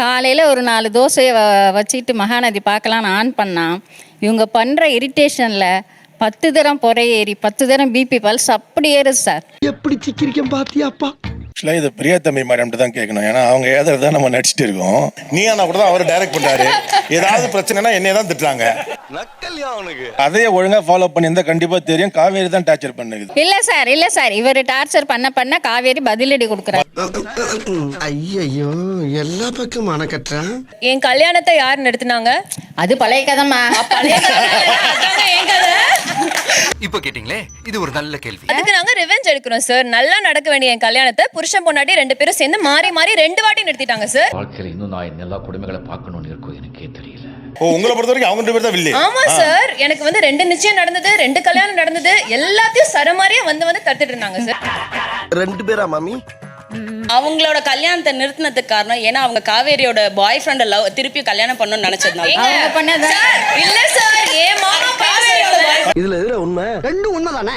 காலையில் ஒரு 4 தோசையை வச்சுக்கிட்டு மகாநதி பார்க்கலான்னு ஆன் பண்ணால் இவங்க பண்ணுற இரிட்டேஷனில் 10 தரம் புறை ஏறி 10 தரம் பிபி பல்ஸ் அப்படி ஏறுது சார். எப்படி சிக்கிரிக்கம் பாத்தியாப்பா? ஆக்சுவலாக இது பிரியா தம்பி மாதிரி தான் கேட்கணும். ஏன்னா அவங்க ஏதாவது நம்ம நடிச்சிட்டு இருக்கோம். நீயானா கூட தான் அவர் டைரக்ட் பண்றாரு. ஏதாவது பிரச்சனைனா என்னைய தான் திட்டுறாங்க. நக்கல்யா அவனுக்கு. அதையே ஒழுங்காக ஃபாலோ பண்ணியிருந்தா கண்டிப்பாக தெரியும். காவேரி தான் டார்ச்சர் பண்ணுது. இல்லை சார் இவர் டார்ச்சர் பண்ண காவேரி பதிலடி கொடுக்குறாரு. ஐயோ எல்லா பக்கம் அணக்கட்டுறான். என் கல்யாணத்தை யார் நடத்தினாங்க? அது பழைய கதைமா. இப்போ கேட்டிங்களே, இது ஒரு நல்ல கேள்வி. அதுக்கு நாங்க ரிவெஞ்ச் எடுக்கிறோம் சார். நல்லா நடக்க வேண்டிய என் கல்யாணத்தை புருஷன் பொண்டாட்டி 2 பேரும் சேர்ந்து மாறி 2 வாட்டி நிறுத்திட்டாங்க சார். வாழ்க்கையில இன்னும் நான் எல்லா குடும்பங்களை பார்க்கணும்னு இருக்கும், எனக்கே தெரியல. ஓ, உங்களை பொறுத்த வரைக்கும் அவங்க 2 பேர் தான் வில்லி. ஆமா சார், எனக்கு வந்து 2 நிச்சயம் நடந்தது, 2 கல்யாணம் நடந்தது, எல்லாத்தையும் சரமாரியா வந்து தடுத்துட்டு இருந்தாங்க சார். 2 பேரா மாமி? அவங்களோட கல்யாணத்தை நிறுத்தினதுக்கு காரணம் ஏன்னா அவங்க காவேரியோட பாய் ஃப்ரெண்ட லவ் திருப்பி கல்யாணம் பண்ணணும்னு நினைச்சதுனால. அவங்க பண்ணதான். இல்ல சார், ஏன் மாமா காவேரியோட இதுல எதுல உண்மை? ரெண்டும் உண்மைதானே?